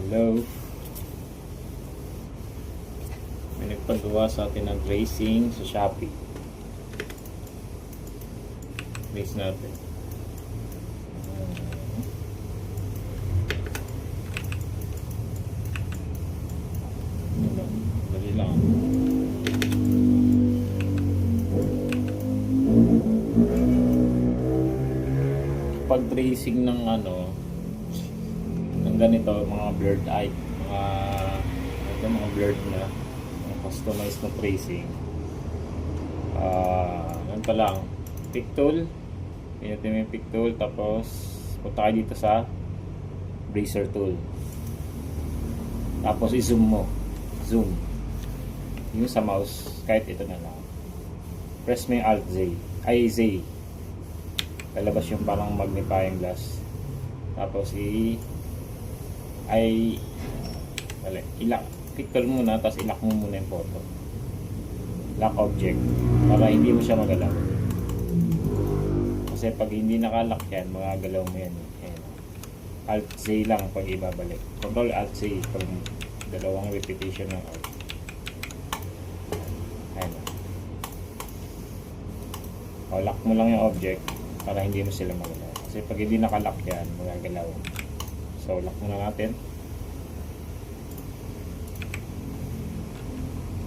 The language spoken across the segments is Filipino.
Hello. May nagpagawa sa atin ng tracing sa Shopee. Trace natin. Dali lang. Pag tracing ng ng ganito, mga blurred eye, mga blurred na customized na tracing. Ganito lang. Pick tool. Pinutin mo yung pick tool, tapos punta kayo dito sa bracer tool. Tapos i-zoom mo. Zoom. Yung sa mouse, kahit ito na lang. Press mo yung Alt Z. Z. Lalabas yung parang magnifying glass. Tapos ilak. Pick tool muna, tapos ilak mo muna yung photo. Lock object. Para hindi mo siya magalaw. Kasi pag hindi nakalock yan, magagalaw mo yan. Ayan. Alt Z lang pag ibabalik. Control Alt Z pag dalawang repetition ng Alt. Ayan. O, lock mo lang yung object para hindi mo sila magalaw. Kasi pag hindi nakalock yan, magagalaw. So, lock muna natin.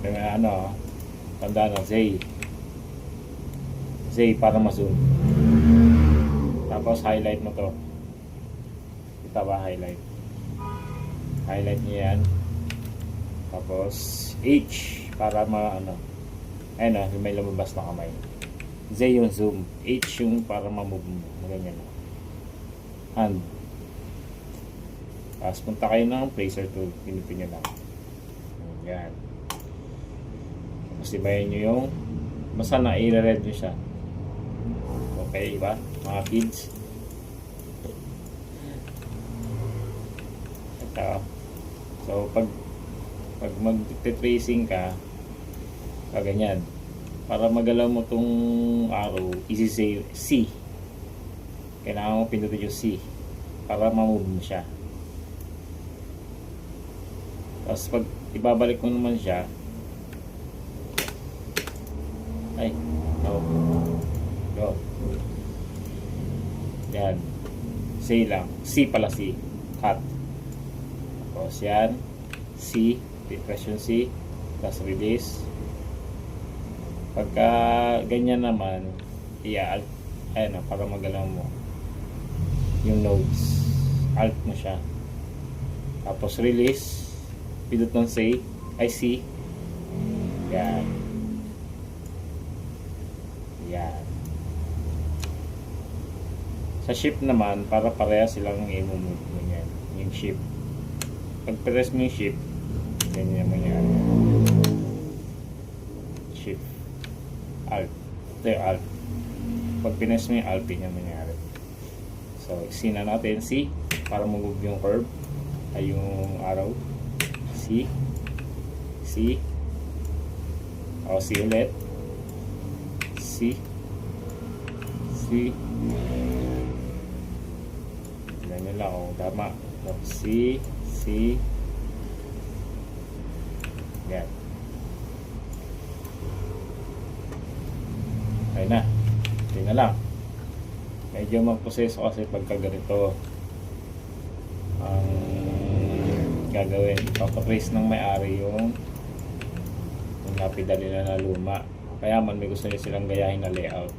Kaya tanda na, Z para ma-zoom. Tapos highlight mo to. Kita ba highlight? Highlight niya yan. Tapos H para ayun may lumabas na kamay. Z yung zoom, H yung para ma-move mo. Ganyan na. Hand. Tapos punta kayo ng bracer tool. Pinipin nyo lang. Yan. Tapos ibayin nyo yung basta na i-red nyo siya. Okay, iba? Mga kids. Ito. So, pag mag-tracing ka, ganyan. Para magalaw mo tong arrow, isi-say C. Kailangan mo pindutin yung C para ma-move mo siya. Tapos pag ibabalik mo naman siya, go. Yan. C lang. C pala C. Cut. Tapos yan. C. Press yung C. Tapos release. Pagka ganyan naman, Alt. Ayan para magalaw mo yung nodes. Alt mo siya. Tapos release. Pindot ng C. Yan. Yan. Sa shift naman, para pareha silang i-move mo yan. Yung shift. Pag press mo yung shift, ganyan mo yan. Shift. Alt. Ito yung Alt. Pag press mo yung Alt, yan mangyari. So, isina natin C para mag-move yung curve. Ay yung arrow. C. O, C ulit. C. Ganyan lang. O, tama. C. Yan. Ayun na. Tingnan lang. Medyo mag-proseso kasi pagka ganito ang gagawin. Papatrace ng may-ari yung lapida nila na luma. Kaya man may gusto niya silang gayahin na layout.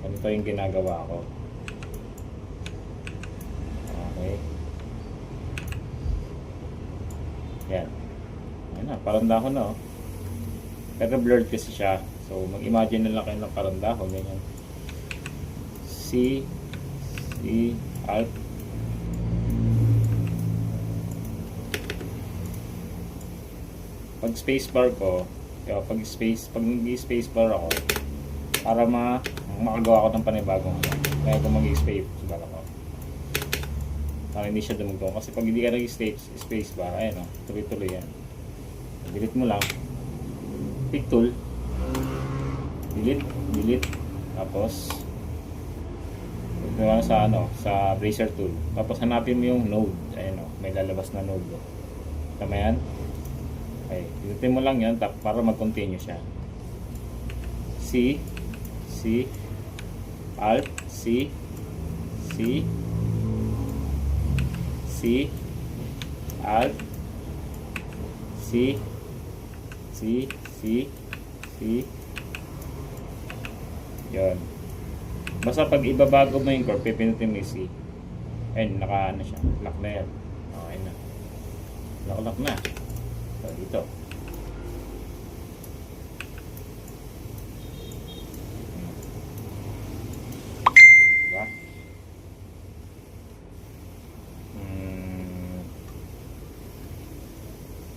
Ganito yung ginagawa ko. Okay. Yan. Ayan na, parang dahon na. Pero blurred kasi siya. So, mag-imagine na lang kayo ng parang dahon. Ganyan. C. Alt. Pag spacebar ko, pag nag-spacebar ako, para makagawa ko ng panibagong kaya kung mag-spacebar ako. Para hindi siya dumugtong. Kasi pag hindi ka nag-spacebar, ayan tuloy-tuloy yan. Delete mo lang. Pick tool. Delete. Tapos Diba, sa sa bracer tool. Tapos hanapin mo yung node. Ayan may lalabas na node. Tama yan? Okay, pindutin mo lang yan para mag-continue siya. C, C, Alt, C, C, C, Alt, C, C, C, C. Yun. Basta pag ibabago mo yung curve, pipinutin mo yung C. Ayun, siya. Lock na yan. Okay na. Lock na. So, dito. Diba?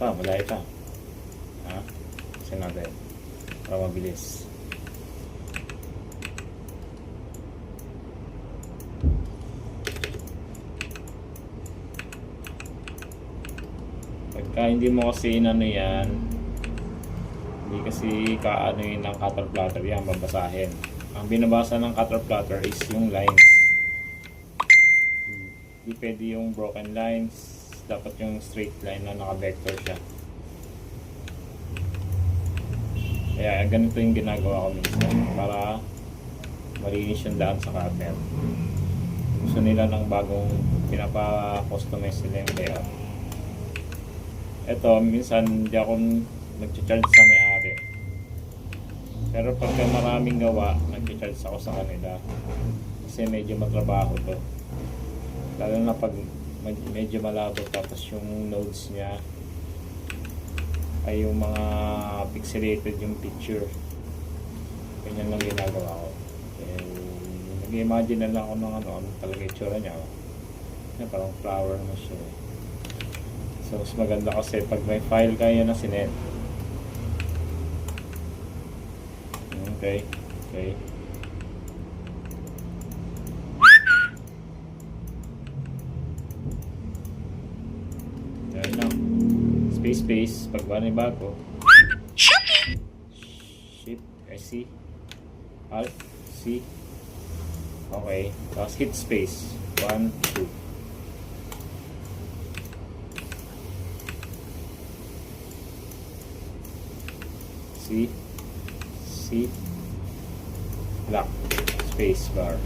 Malayo pa. Ha? Kasi natin. Para mabilis. Pagka hindi mo kasi inano yan, hindi kasi kaano yun ng cutter plotter yan, babasahin. Ang binabasa ng cutter plotter is yung lines. Hindi pwede yung broken lines, dapat yung straight line na naka-vector siya. Kaya ganito yung ginagawa ko minsan para malinis yung daan sa cutter. Gusto nila ng bagong pinapa-customize nila yung layout. Ito, minsan hindi ako nag-charge sa may-ari. Pero pagka maraming gawa, nag-charge ako sa kanila. Kasi medyo matrabaho to. Lalo na pag medyo malabo tapos yung nodes niya ay yung mga pixelated yung picture. Ganyan lang ginagawa ko. Nag-imagine na lang ako ng ano talaga itsura niya. Parang flower na siya. So, mas maganda kasi pag may file kayo na sinet. Okay. Okay. Yan lang. Space. Pag bago. Shift. C. Alt. C. Okay. Tapos hit space. 1, 2. C, lock, space bar.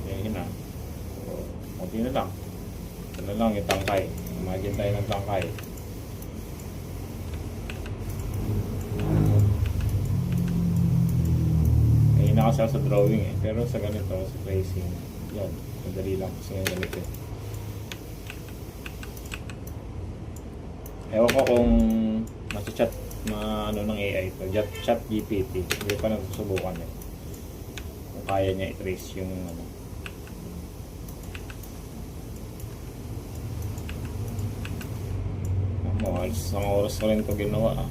Yan na. Kunti na lang. Ito na lang yung tangkay. Imagine tayo ng tangkay. Ayun na kasi sa drawing pero sa ganito, sa tracing, yan. Madali lang kasi yung ganito Ewan ko kung nasa-chat na ng AI ito, chat GPT. Hindi pa nasusubukan kung kaya niya i-trace yung isang oras na rin ito ginawa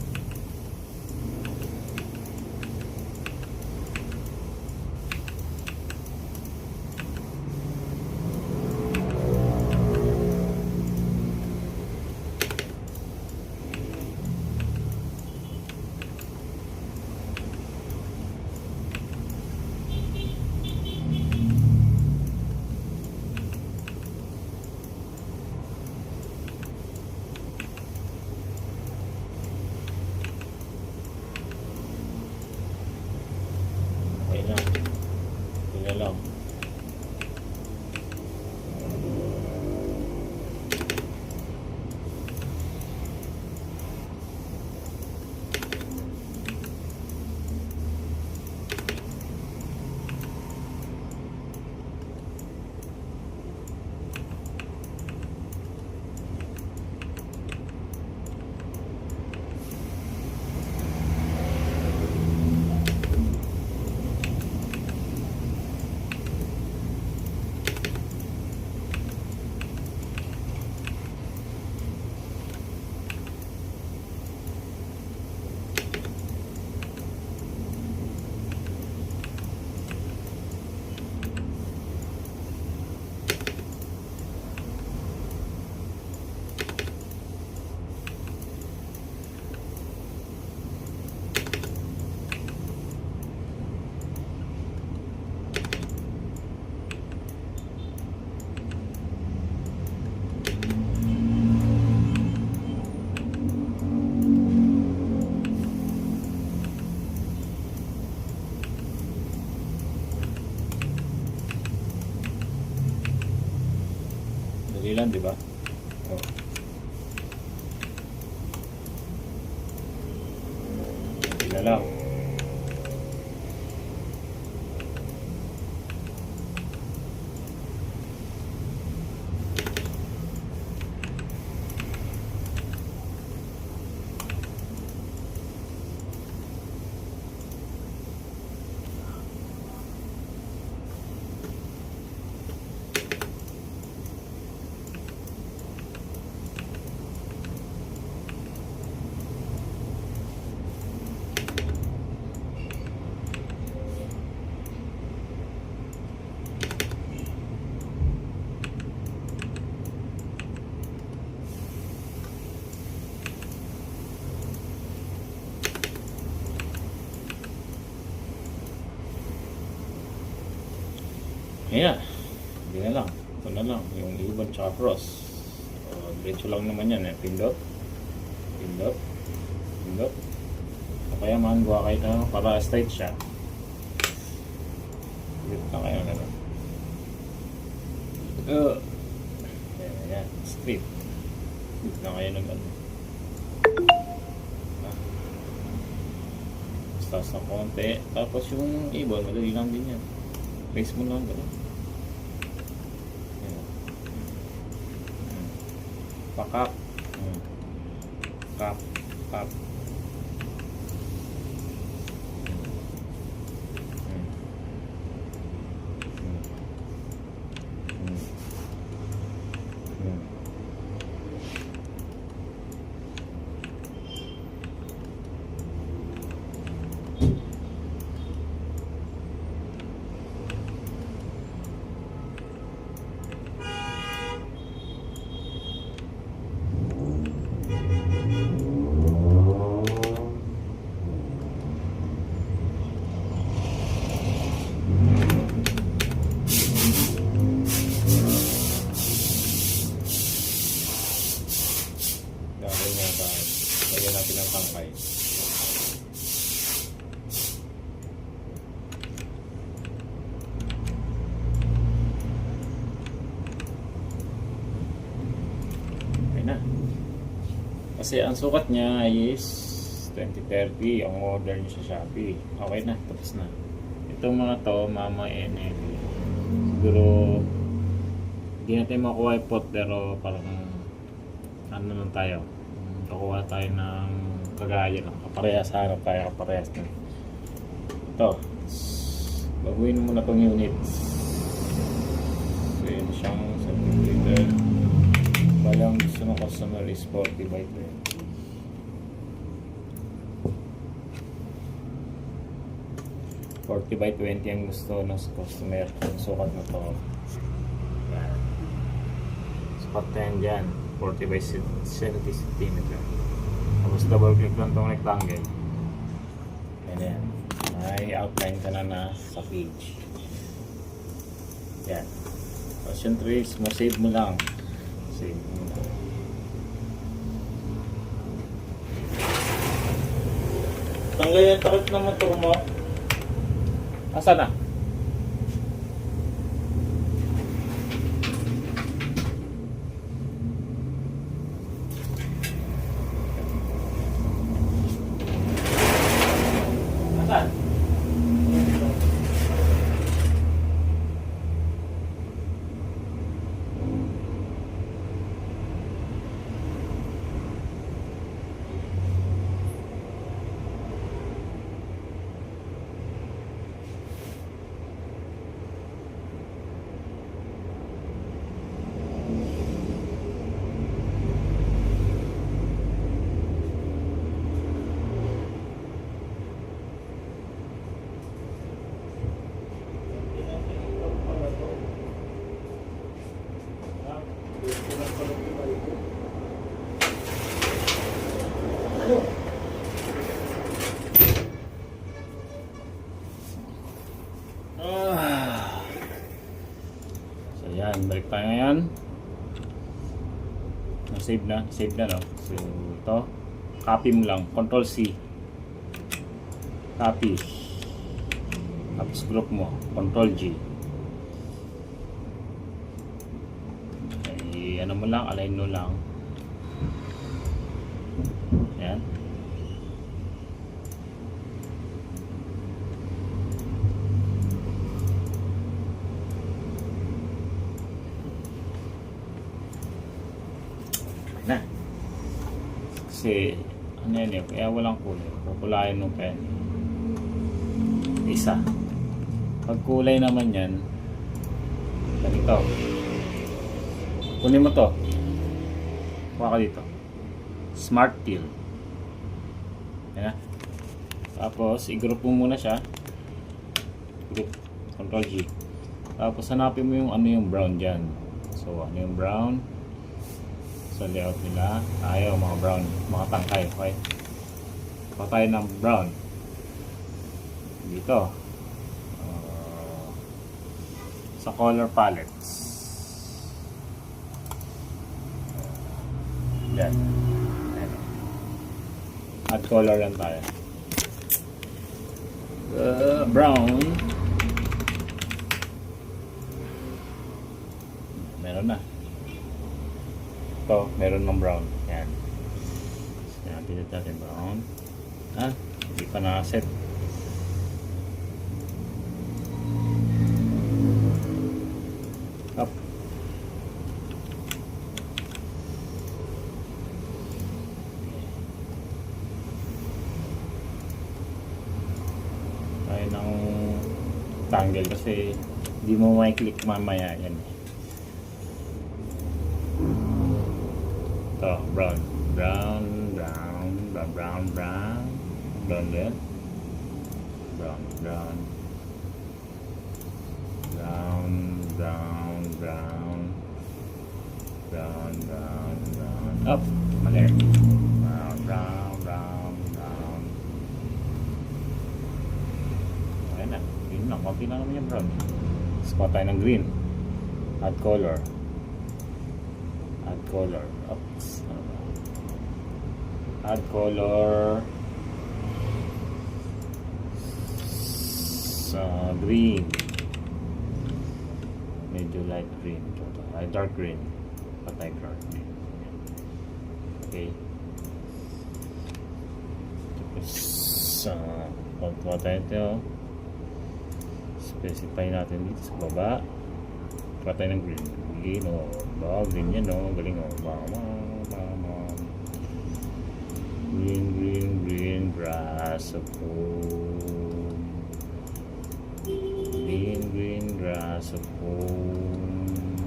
Yun lang. Dali lang, di ba? Oh. Dali na lang. Ayan. Hindi na lang. Ito na lang. Yung ibon tsaka cross. Diretso lang naman yan. Pindot. Pindot. Pindot. O kaya maangwa kayo na para straight siya. Pindot na kayo na lang. Ayan, ayan. Straight. Pindot na kayo ng ano. Taas ng konti. Tapos yung ibon, madali lang din yan. Place mo lang gano'n. Pakak. Kap. Kap. Lagyan natin ang tangkay. Okay na. Kasi ang sukat niya is 2030. Ang order niya sa Shopee. Okay na. Tapos na. Itong mga to, Mama NL. Siguro hindi natin makuha yung pot, pero parang ano lang tayo. Kukuha tayo ng kagaya lang. Kaparehas, hanap tayo kaparehas na. Ito. Baguhin mo na itong unit. So yun siyang 7 liter. Balang gusto ng customer is 40 by 20. 40 by 20 ang gusto ng customer. Ang sukat na to. Yan. Sukat na yan dyan. 40 by 70 cm. Tapos double click lang itong rectangle. And then, may outline ka na sa page. Yan. Tapos yung trace mo, save mo lang. Save mo lang. Tanggal yung takip ng motor mo. Asa na? So yan, balik tayo ngayon. Save na no. So ito, copy mo lang, Control C. Copy. Tapos group mo, Control G. mo lang, align mo lang. Yan. Na. Kasi, ano yan eh, kaya walang kulay. Pupulayan mo pa yan. Isa. Pag kulay naman yan, ganito. Kunin mo to. Kuha ka dito. Smart Peel. Yan na. Tapos, i-group mo muna siya. Group. Ctrl G. Tapos, hanapin mo yung ano yung brown dyan. So, ano yung brown? Sa layout nila. Ayaw, mga brown. Mga tangkay. Okay? Kuha tayo ng brown. Dito. Sa color palettes. Yan. Add color lang tayo. Brown. Meron na. Ito, meron ng brown. Yan. Yan, pinit natin brown. Hindi pa na-set. Up. Tayo ng tangle kasi hindi mo may click mamaya yan. Ito, brown. Brown din. Brown. Up. Mali. Brown. Ayan na. Yun lang. Kunti lang naman yung brown. Spot tayo ng green. Add color. Oops. Add color. Green. Medyo light green. Dark green. Patay dark green. Okay. Tapos, pagkuha tayo ito. Specify natin dito sa baba. Kuha tayo ng green. Green, green yan, galing, Green, grass of home. Green, grass of home.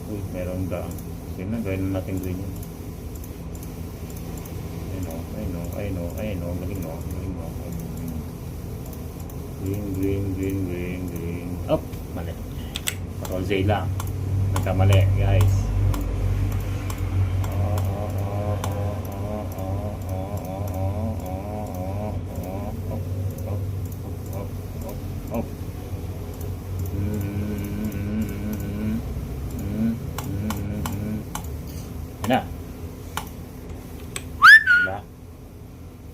Uy, meron daang. Sige na, gawin na natin green yun. I know. Galing. Green. Up! Mali. Ctrl Z lang. Nagkamali, guys. Up. Yan na. Diba?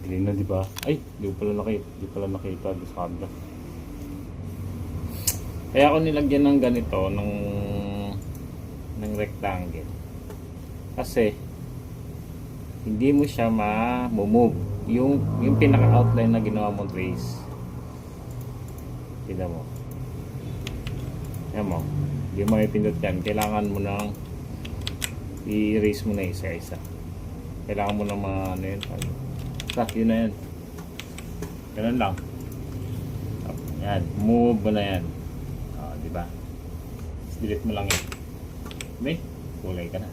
Green na, diba? Ay, di pala nakita sa kabila. Kaya ako nilagyan ng ganito ng rectangle. Kasi hindi mo siya ma-move. Yung pinaka-outline na ginawa mong trace. Tignan mo. Yan mo. Hindi mo ipindot yan. Kailangan mo nang i-erase mo na isa-isa. Kailangan mo nang ano yun. Yun na yan. Ganun lang. Yan. Move mo na yan. Diba? Delete mo lang yun. Okay? Kulay ka na.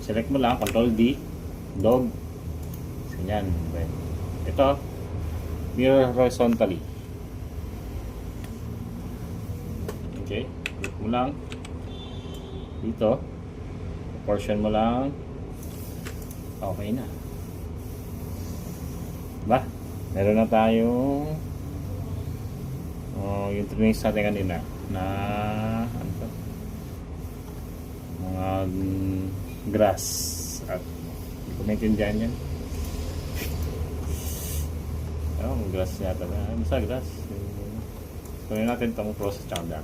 Select mo lang. Ctrl D. Dog. Ganyan. Ito. Mirror horizontally. Okay? Click mo lang. Dito. Portion mo lang. Okay na. Diba? Meron na tayong yung trace natin kanina na ano to? Mga grass at hindi ko maintindihan yan. Glass yata ba? Basta glass. Kunin natin itong process chamber.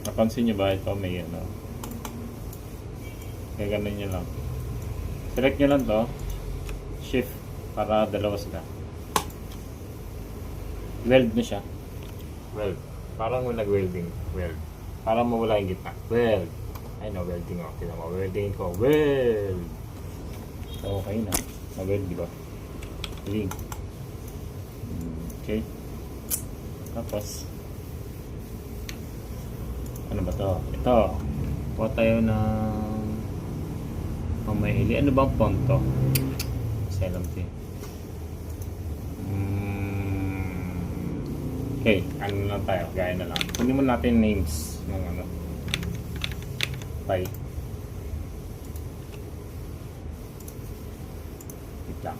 Napansin nyo ba ito? May ano. Kaya ganun nyo lang. Select nyo lang to. Shift. Para dalawa sila. Weld na siya. Weld. Parang nag-welding. Weld. Para mawala yung gitna. Weld. Ay no, welding ako. Tignan mo. Welding ko. Weld. Okay na. Nag-weld, di ba? Link. Okay. Tapos, ano ba to? Ito. Kuha tayo ng pamaili. Ano bang font to? Kasi alam ko. Okay. Ano lang tayo? Gaya na lang. Kunin mo natin names ng ano. Bye. Wait lang.